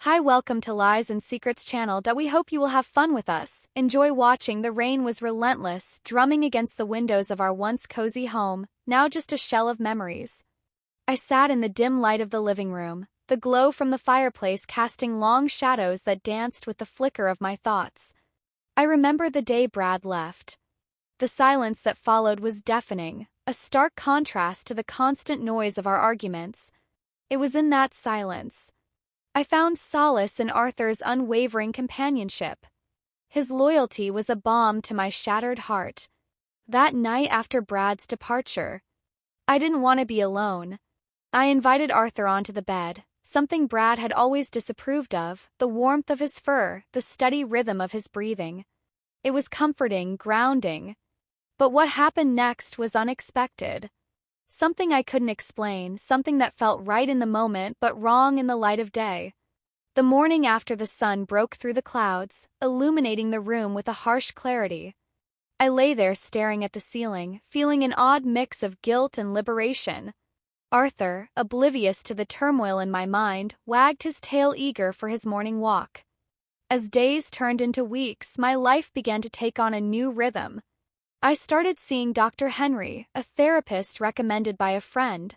Hi, welcome to Lies and Secrets channel. We hope you will have fun with us. Enjoy watching. The rain was relentless, drumming against the windows of our once cozy home, now just a shell of memories. I sat in the dim light of the living room, the glow from the fireplace casting long shadows that danced with the flicker of my thoughts. I remember the day Brad left. The silence that followed was deafening, a stark contrast to the constant noise of our arguments. It was in that silence I found solace in Arthur's unwavering companionship. His loyalty was a balm to my shattered heart. That night after Brad's departure, I didn't want to be alone. I invited Arthur onto the bed, something Brad had always disapproved of, the warmth of his fur, the steady rhythm of his breathing. It was comforting, grounding. But what happened next was unexpected. Something I couldn't explain, something that felt right in the moment but wrong in the light of day. The morning after the sun broke through the clouds, illuminating the room with a harsh clarity. I lay there staring at the ceiling, feeling an odd mix of guilt and liberation. Arthur, oblivious to the turmoil in my mind, wagged his tail eager for his morning walk. As days turned into weeks, my life began to take on a new rhythm. I started seeing Dr. Henry, a therapist recommended by a friend.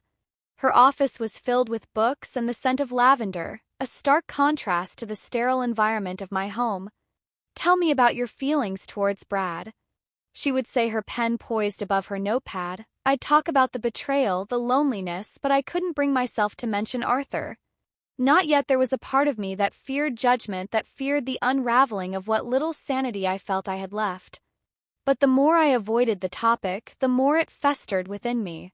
Her office was filled with books and the scent of lavender, a stark contrast to the sterile environment of my home. "Tell me about your feelings towards Brad," she would say, her pen poised above her notepad. I'd talk about the betrayal, the loneliness, but I couldn't bring myself to mention Arthur. Not yet. There was a part of me that feared judgment, that feared the unraveling of what little sanity I felt I had left. But the more I avoided the topic, the more it festered within me.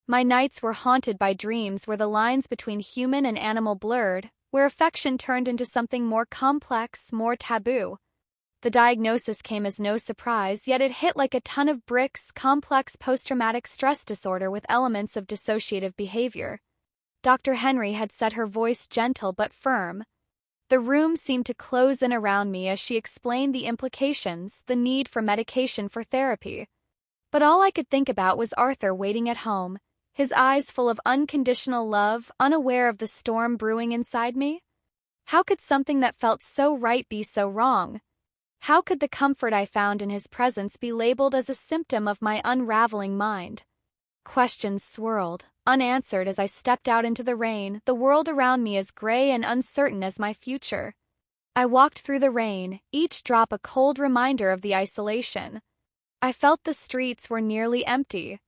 My nights were haunted by dreams where the lines between human and animal blurred, where affection turned into something more complex, more taboo. The diagnosis came as no surprise, yet it hit like a ton of bricks: complex post-traumatic stress disorder with elements of dissociative behavior. Dr. Henry had set her voice gentle but firm. The room seemed to close in around me as she explained the implications, the need for medication, for therapy. But all I could think about was Arthur waiting at home, his eyes full of unconditional love, unaware of the storm brewing inside me. How could something that felt so right be so wrong? How could the comfort I found in his presence be labeled as a symptom of my unraveling mind? Questions swirled, unanswered, as I stepped out into the rain, the world around me as gray and uncertain as my future. I walked through the rain, each drop a cold reminder of the isolation. I felt the streets were nearly empty.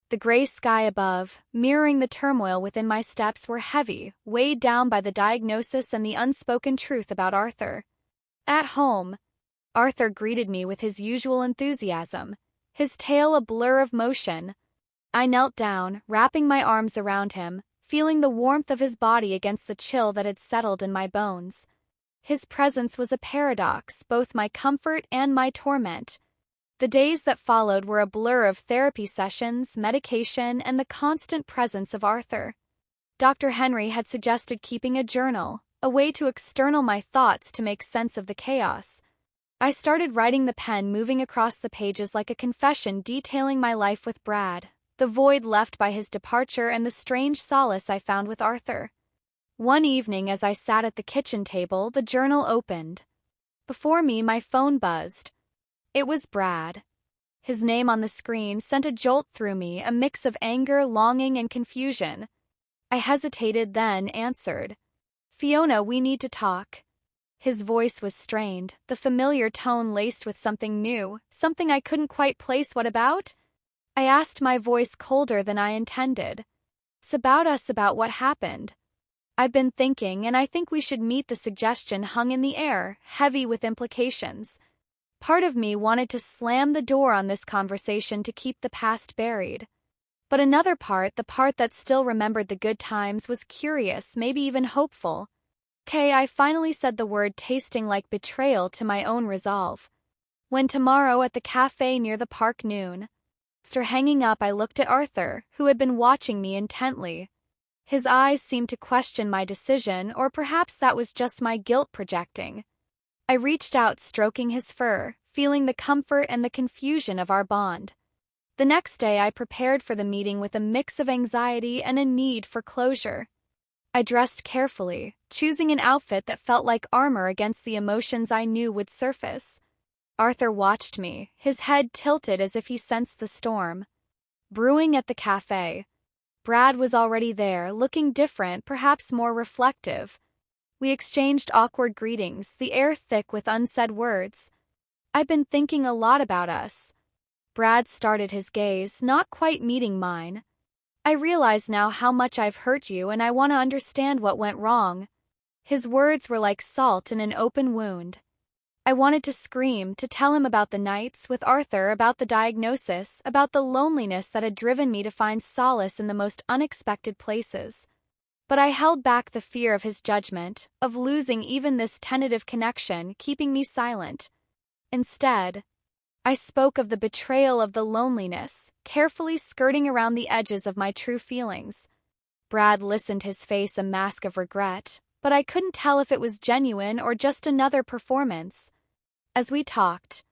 The gray sky above, mirroring the turmoil within my steps, were heavy, weighed down by the diagnosis and the unspoken truth about Arthur. At home, Arthur greeted me with his usual enthusiasm, his tail a blur of motion. I knelt down, wrapping my arms around him, feeling the warmth of his body against the chill that had settled in my bones. His presence was a paradox, both my comfort and my torment. The days that followed were a blur of therapy sessions, medication, and the constant presence of Arthur. Dr. Henry had suggested keeping a journal, a way to external my thoughts to make sense of the chaos. I started writing, the pen moving across the pages like a confession detailing my life with Brad, the void left by his departure, and the strange solace I found with Arthur. One evening, as I sat at the kitchen table, the journal opened. Before me, my phone buzzed. It was Brad. His name on the screen sent a jolt through me, a mix of anger, longing, and confusion. I hesitated, then answered. "Fiona, we need to talk." His voice was strained, the familiar tone laced with something new, something I couldn't quite place. "What about?" I asked, my voice colder than I intended. "It's about us, about what happened. I've been thinking, and I think we should meet." The suggestion hung in the air, heavy with implications. Part of me wanted to slam the door on this conversation to keep the past buried. But another part, the part that still remembered the good times, was curious, maybe even hopeful. "'Kay," I finally said, the word tasting like betrayal to my own resolve. "When tomorrow at the cafe near the park, noon." After hanging up, I looked at Arthur, who had been watching me intently. His eyes seemed to question my decision, or perhaps that was just my guilt projecting. I reached out, stroking his fur, feeling the comfort and the confusion of our bond. The next day, I prepared for the meeting with a mix of anxiety and a need for closure. I dressed carefully, choosing an outfit that felt like armor against the emotions I knew would surface. Arthur watched me, his head tilted as if he sensed the storm. Brewing at the cafe. Brad was already there, looking different, perhaps more reflective. We exchanged awkward greetings, the air thick with unsaid words. "I've been thinking a lot about us." Brad started his gaze, not quite meeting mine. "I realize now how much I've hurt you and I want to understand what went wrong." His words were like salt in an open wound. I wanted to scream, to tell him about the nights with Arthur, about the diagnosis, about the loneliness that had driven me to find solace in the most unexpected places. But I held back the fear of his judgment, of losing even this tentative connection, keeping me silent. Instead, I spoke of the betrayal of the loneliness, carefully skirting around the edges of my true feelings. Brad listened, his face a mask of regret, but I couldn't tell if it was genuine or just another performance. As we talked,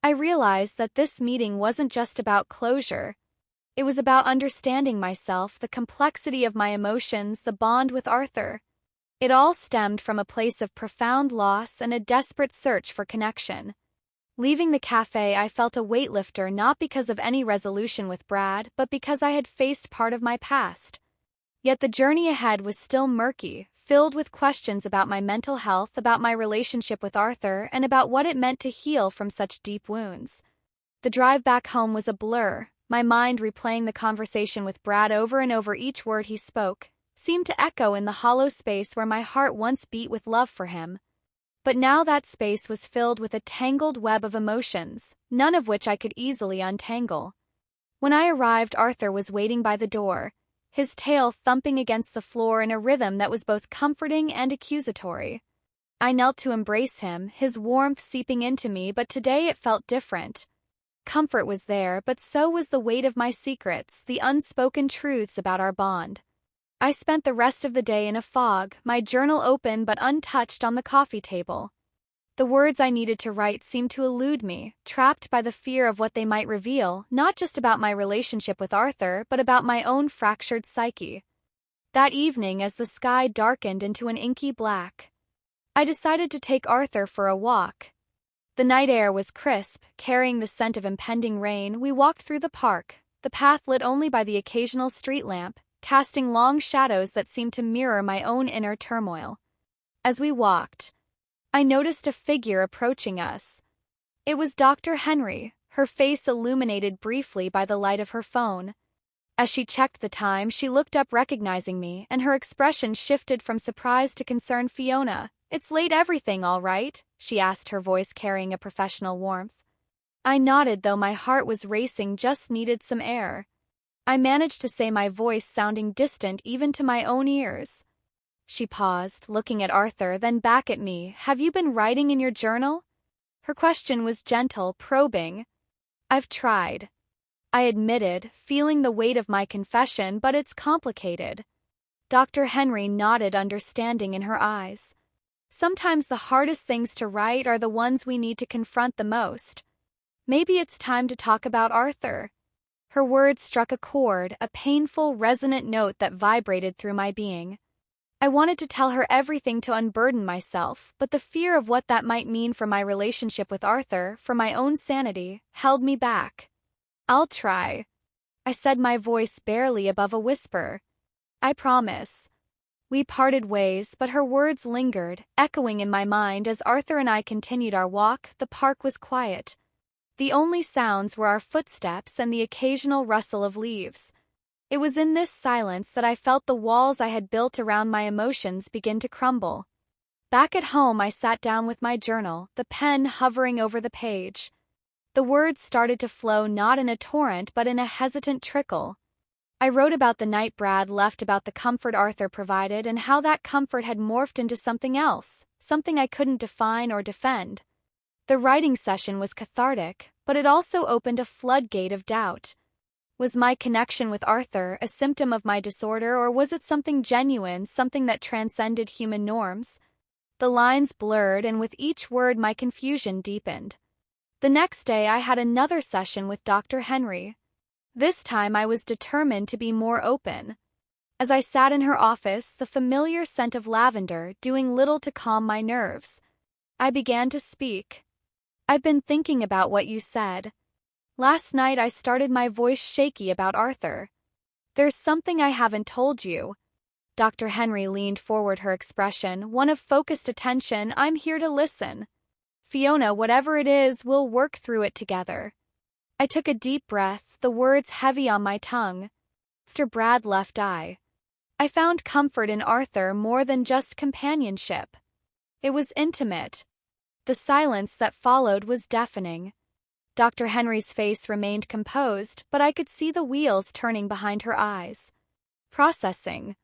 I realized that this meeting wasn't just about closure. It was about understanding myself, the complexity of my emotions, the bond with Arthur. It all stemmed from a place of profound loss and a desperate search for connection. Leaving the cafe, I felt a weightlifter, not because of any resolution with Brad, but because I had faced part of my past. Yet the journey ahead was still murky, filled with questions about my mental health, about my relationship with Arthur, and about what it meant to heal from such deep wounds. The drive back home was a blur, my mind replaying the conversation with Brad over and over. Each word he spoke seemed to echo in the hollow space where my heart once beat with love for him. But now that space was filled with a tangled web of emotions, none of which I could easily untangle. When I arrived, Arthur was waiting by the door, his tail thumping against the floor in a rhythm that was both comforting and accusatory. I knelt to embrace him, his warmth seeping into me, but today it felt different. Comfort was there, but so was the weight of my secrets, the unspoken truths about our bond. I spent the rest of the day in a fog, my journal open but untouched on the coffee table. The words I needed to write seemed to elude me, trapped by the fear of what they might reveal, not just about my relationship with Arthur, but about my own fractured psyche. That evening, as the sky darkened into an inky black, I decided to take Arthur for a walk. The night air was crisp, carrying the scent of impending rain. We walked through the park, the path lit only by the occasional street lamp, casting long shadows that seemed to mirror my own inner turmoil. As we walked, I noticed a figure approaching us. It was Dr. Henry, her face illuminated briefly by the light of her phone. As she checked the time, she looked up, recognizing me, and her expression shifted from surprise to concern. "Fiona, it's late, everything all right?" she asked, her voice carrying a professional warmth. I nodded, though my heart was racing, just needed some air. I managed to say, my voice sounding distant even to my own ears. She paused, looking at Arthur, then back at me. "Have you been writing in your journal?" Her question was gentle, probing. "I've tried," I admitted, feeling the weight of my confession, "but it's complicated." Dr. Henry nodded, understanding in her eyes. "Sometimes the hardest things to write are the ones we need to confront the most. Maybe it's time to talk about Arthur." Her words struck a chord, a painful, resonant note that vibrated through my being. I wanted to tell her everything, to unburden myself, but the fear of what that might mean for my relationship with Arthur, for my own sanity, held me back. "I'll try," I said, my voice barely above a whisper. "I promise." We parted ways, but her words lingered, echoing in my mind as Arthur and I continued our walk. The park was quiet. The only sounds were our footsteps and the occasional rustle of leaves. It was in this silence that I felt the walls I had built around my emotions begin to crumble. Back at home, I sat down with my journal, the pen hovering over the page. The words started to flow, not in a torrent but in a hesitant trickle. I wrote about the night Brad left, about the comfort Arthur provided, and how that comfort had morphed into something else, something I couldn't define or defend. The writing session was cathartic, but it also opened a floodgate of doubt. Was my connection with Arthur a symptom of my disorder, or was it something genuine, something that transcended human norms? The lines blurred, and with each word my confusion deepened. The next day I had another session with Dr. Henry. This time I was determined to be more open. As I sat in her office, the familiar scent of lavender doing little to calm my nerves, I began to speak. "I've been thinking about what you said. Last night I started my voice shaky about Arthur. There's something I haven't told you." Dr. Henry leaned forward, her expression one of focused attention. "I'm here to listen. Fiona, whatever it is, we'll work through it together." I took a deep breath, the words heavy on my tongue. After Brad left, I found comfort in Arthur more than just companionship. It was intimate. The silence that followed was deafening. Dr. Henry's face remained composed, but I could see the wheels turning behind her eyes. Processing.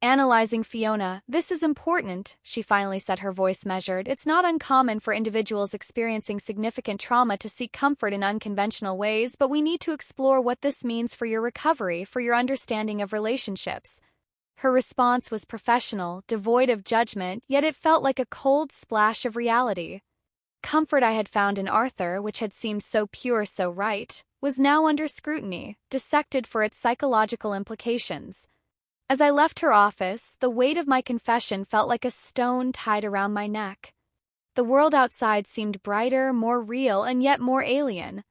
Analyzing. "Fiona, this is important," she finally said, her voice measured. "It's not uncommon for individuals experiencing significant trauma to seek comfort in unconventional ways, but we need to explore what this means for your recovery, for your understanding of relationships." Her response was professional, devoid of judgment, yet it felt like a cold splash of reality. Comfort I had found in Arthur, which had seemed so pure, so right, was now under scrutiny, dissected for its psychological implications. As I left her office, the weight of my confession felt like a stone tied around my neck. The world outside seemed brighter, more real, and yet more alien.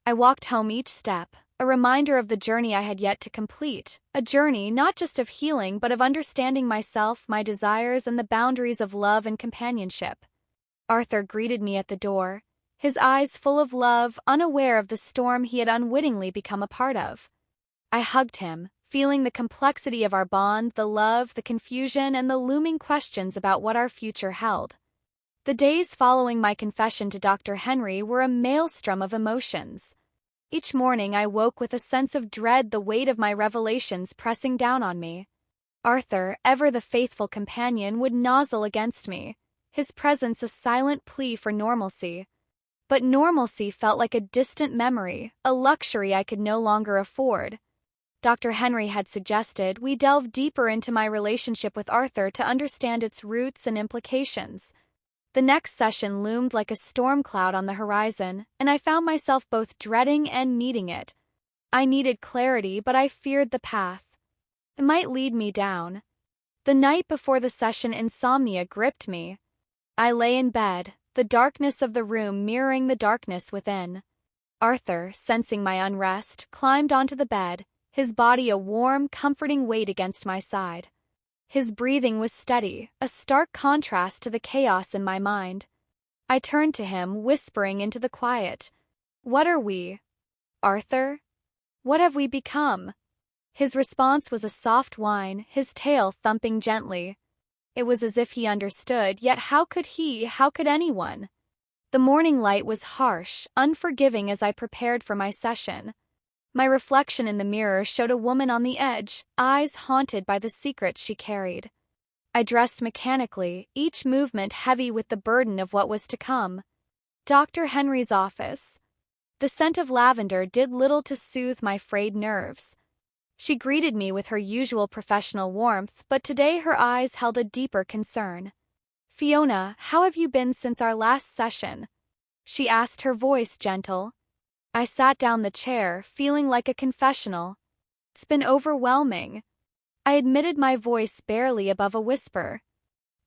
I walked home each step, a reminder of the journey I had yet to complete, a journey not just of healing but of understanding myself, my desires, and the boundaries of love and companionship. Arthur greeted me at the door, his eyes full of love, unaware of the storm he had unwittingly become a part of. I hugged him, feeling the complexity of our bond, the love, the confusion, and the looming questions about what our future held. The days following my confession to Dr. Henry were a maelstrom of emotions. Each morning I woke with a sense of dread, the weight of my revelations pressing down on me. Arthur, ever the faithful companion, would nozzle against me, his presence a silent plea for normalcy. But normalcy felt like a distant memory, a luxury I could no longer afford. Dr. Henry had suggested we delve deeper into my relationship with Arthur to understand its roots and implications. The next session loomed like a storm cloud on the horizon, and I found myself both dreading and needing it. I needed clarity, but I feared the path. It might lead me down. The night before the session, insomnia gripped me. I lay in bed, the darkness of the room mirroring the darkness within. Arthur, sensing my unrest, climbed onto the bed, his body a warm, comforting weight against my side. His breathing was steady, a stark contrast to the chaos in my mind. I turned to him, whispering into the quiet. "What are we, Arthur? What have we become?" His response was a soft whine, his tail thumping gently. It was as if he understood, yet how could he, how could anyone? The morning light was harsh, unforgiving as I prepared for my session. My reflection in the mirror showed a woman on the edge, eyes haunted by the secrets she carried. I dressed mechanically, each movement heavy with the burden of what was to come. Dr. Henry's office. The scent of lavender did little to soothe my frayed nerves. She greeted me with her usual professional warmth, but today her eyes held a deeper concern. "Fiona, how have you been since our last session?" she asked, her voice gentle. I sat down the chair, feeling like a confessional. "It's been overwhelming," I admitted, my voice barely above a whisper.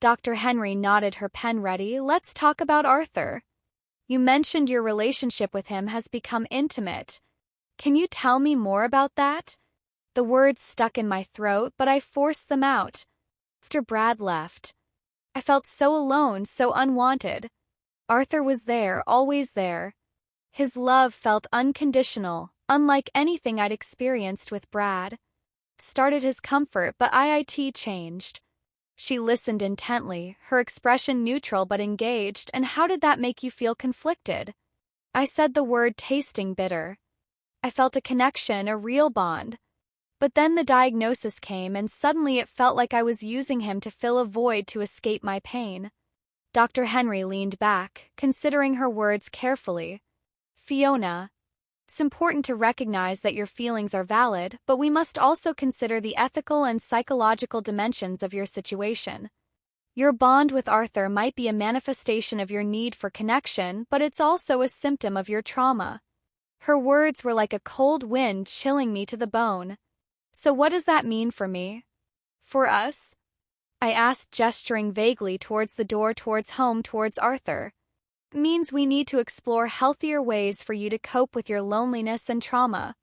Dr. Henry nodded, her pen ready. "Let's talk about Arthur. You mentioned your relationship with him has become intimate. Can you tell me more about that?" The words stuck in my throat, but I forced them out. After Brad left, I felt so alone, so unwanted. Arthur was there, always there. His love felt unconditional, unlike anything I'd experienced with Brad. Started his comfort, but it changed. She listened intently, her expression neutral but engaged. "And how did that make you feel?" "Conflicted." I said, the word tasting bitter. I felt a connection, a real bond. But then the diagnosis came, and suddenly it felt like I was using him to fill a void, to escape my pain. Dr. Henry leaned back, considering her words carefully. "Fiona, it's important to recognize that your feelings are valid, but we must also consider the ethical and psychological dimensions of your situation. Your bond with Arthur might be a manifestation of your need for connection, but it's also a symptom of your trauma." Her words were like a cold wind, chilling me to the bone. "So what does that mean for me?" For us? I asked, gesturing vaguely towards the door, towards home, towards Arthur. Means we need to explore healthier ways for you to cope with your loneliness and trauma.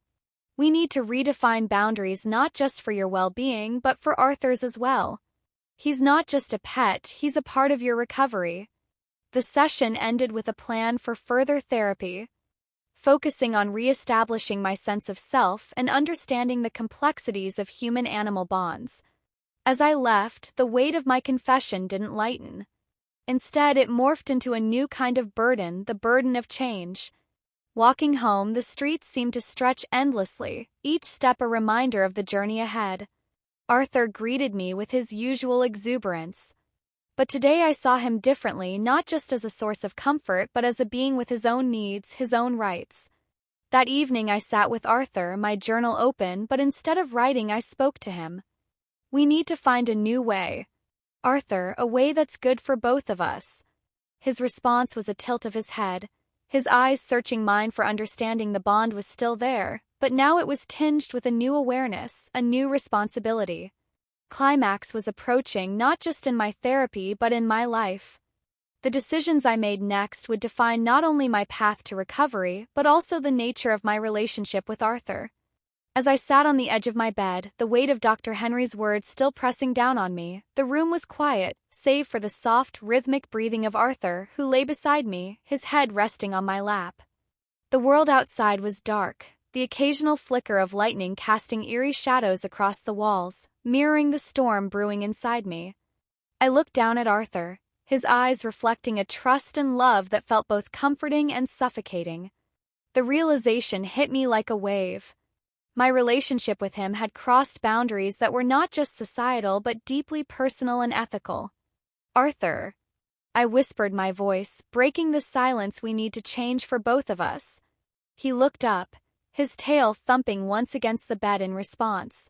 We need to redefine boundaries not just for your well-being, but for Arthur's as well. He's not just a pet, he's a part of your recovery. The session ended with a plan for further therapy, focusing on re-establishing my sense of self and understanding the complexities of human-animal bonds. As I left, the weight of my confession didn't lighten. Instead, it morphed into a new kind of burden, the burden of change. Walking home, the streets seemed to stretch endlessly, each step a reminder of the journey ahead. Arthur greeted me with his usual exuberance. But today I saw him differently, not just as a source of comfort, but as a being with his own needs, his own rights. That evening I sat with Arthur, my journal open, but instead of writing, I spoke to him. We need to find a new way. Arthur, a way that's good for both of us. His response was a tilt of his head, his eyes searching mine for understanding. The bond was still there, but now it was tinged with a new awareness, a new responsibility. Climax was approaching, not just in my therapy but in my life. The decisions I made next would define not only my path to recovery, but also the nature of my relationship with Arthur. As I sat on the edge of my bed, the weight of Dr. Henry's words still pressing down on me, the room was quiet, save for the soft, rhythmic breathing of Arthur, who lay beside me, his head resting on my lap. The world outside was dark, the occasional flicker of lightning casting eerie shadows across the walls, mirroring the storm brewing inside me. I looked down at Arthur, his eyes reflecting a trust and love that felt both comforting and suffocating. The realization hit me like a wave. My relationship with him had crossed boundaries that were not just societal but deeply personal and ethical. Arthur, I whispered, my voice breaking the silence. We need to change for both of us. He looked up, his tail thumping once against the bed in response.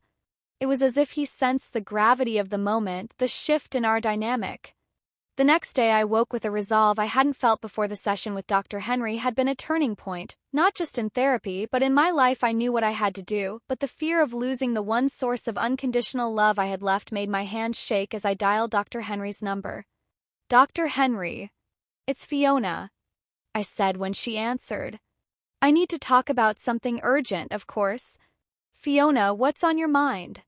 It was as if he sensed the gravity of the moment, the shift in our dynamic. The next day I woke with a resolve I hadn't felt before. The session with Dr. Henry had been a turning point, not just in therapy but in my life. I knew what I had to do, but the fear of losing the one source of unconditional love I had left made my hands shake as I dialed Dr. Henry's number. Dr. Henry. It's Fiona, I said when she answered. I need to talk about something urgent, of course. Fiona, what's on your mind?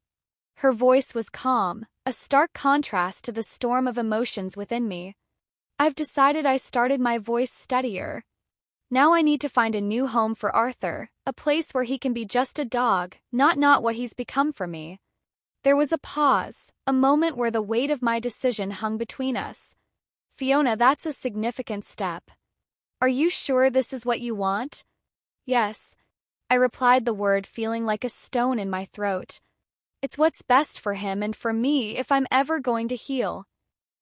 Her voice was calm, a stark contrast to the storm of emotions within me. I've decided. I started, my voice steadier. Now I need to find a new home for Arthur, a place where he can be just a dog, not what he's become for me. There was a pause, a moment where the weight of my decision hung between us. Fiona, that's a significant step. Are you sure this is what you want? Yes, I replied, the word feeling like a stone in my throat. It's what's best for him and for me if I'm ever going to heal.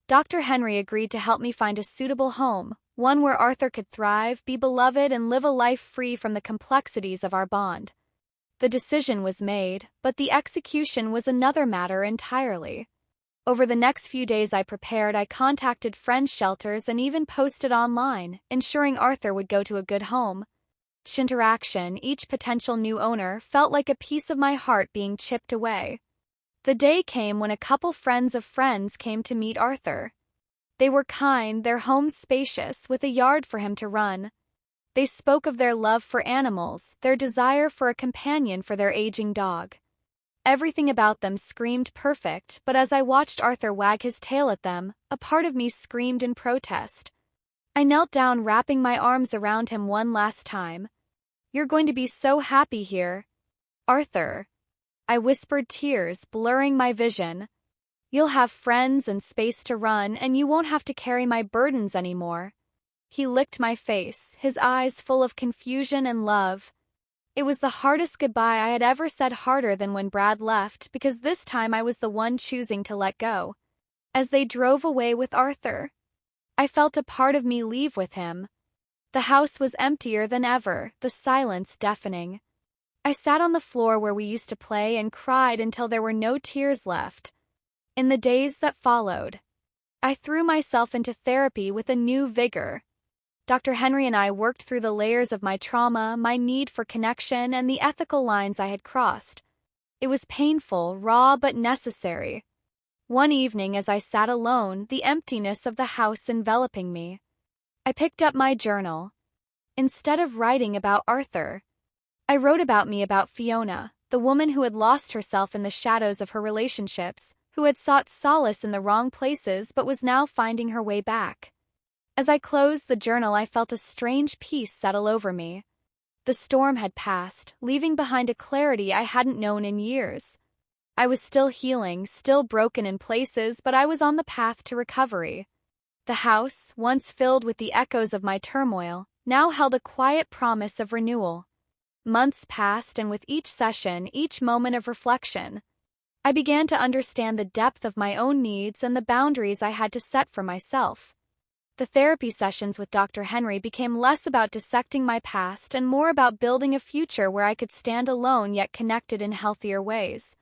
Dr. Henry agreed to help me find a suitable home, one where Arthur could thrive, be beloved, and live a life free from the complexities of our bond. The decision was made, but the execution was another matter entirely. Over the next few days I prepared. I contacted friends' shelters and even posted online, ensuring Arthur would go to a good home. Each interaction, each potential new owner, felt like a piece of my heart being chipped away. The day came when a couple friends of friends came to meet Arthur. They were kind, their homes spacious, with a yard for him to run. They spoke of their love for animals, their desire for a companion for their aging dog. Everything about them screamed perfect, but as I watched Arthur wag his tail at them, a part of me screamed in protest. I knelt down, wrapping my arms around him one last time. You're going to be so happy here, Arthur. I whispered, tears blurring my vision. You'll have friends and space to run, and you won't have to carry my burdens anymore. He licked my face, his eyes full of confusion and love. It was the hardest goodbye I had ever said, harder than when Brad left, because this time I was the one choosing to let go. As they drove away with Arthur, I felt a part of me leave with him. The house was emptier than ever, the silence deafening. I sat on the floor where we used to play and cried until there were no tears left. In the days that followed, I threw myself into therapy with a new vigor. Dr. Henry and I worked through the layers of my trauma, my need for connection, and the ethical lines I had crossed. It was painful, raw, but necessary. One evening as I sat alone, the emptiness of the house enveloping me, I picked up my journal. Instead of writing about Arthur, I wrote about Fiona, the woman who had lost herself in the shadows of her relationships, who had sought solace in the wrong places but was now finding her way back. As I closed the journal, I felt a strange peace settle over me. The storm had passed, leaving behind a clarity I hadn't known in years. I was still healing, still broken in places, but I was on the path to recovery. The house, once filled with the echoes of my turmoil, now held a quiet promise of renewal. Months passed, and with each session, each moment of reflection, I began to understand the depth of my own needs and the boundaries I had to set for myself. The therapy sessions with Dr. Henry became less about dissecting my past and more about building a future where I could stand alone yet connected in healthier ways.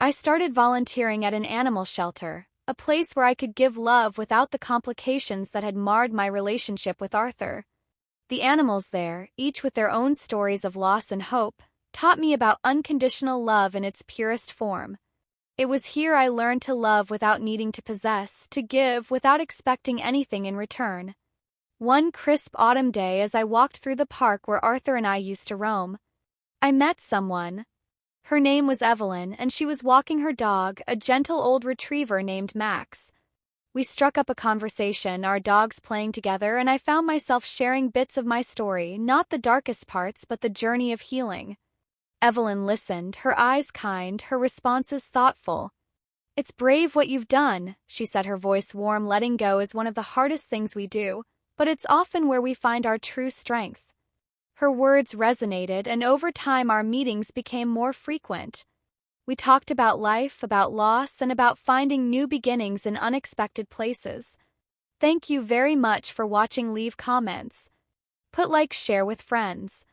I started volunteering at an animal shelter, a place where I could give love without the complications that had marred my relationship with Arthur. The animals there, each with their own stories of loss and hope, taught me about unconditional love in its purest form. It was here I learned to love without needing to possess, to give without expecting anything in return. One crisp autumn day, as I walked through the park where Arthur and I used to roam, I met someone. Her name was Evelyn, and she was walking her dog, a gentle old retriever named Max. We struck up a conversation, our dogs playing together, and I found myself sharing bits of my story, not the darkest parts but the journey of healing. Evelyn listened, her eyes kind, her responses thoughtful. "It's brave what you've done," she said, her voice warm. Letting go is one of the hardest things we do, but it's often where we find our true strength. Her words resonated, and over time our meetings became more frequent. We talked about life, about loss, and about finding new beginnings in unexpected places. Thank you very much for watching. Leave comments. Put like, share with friends.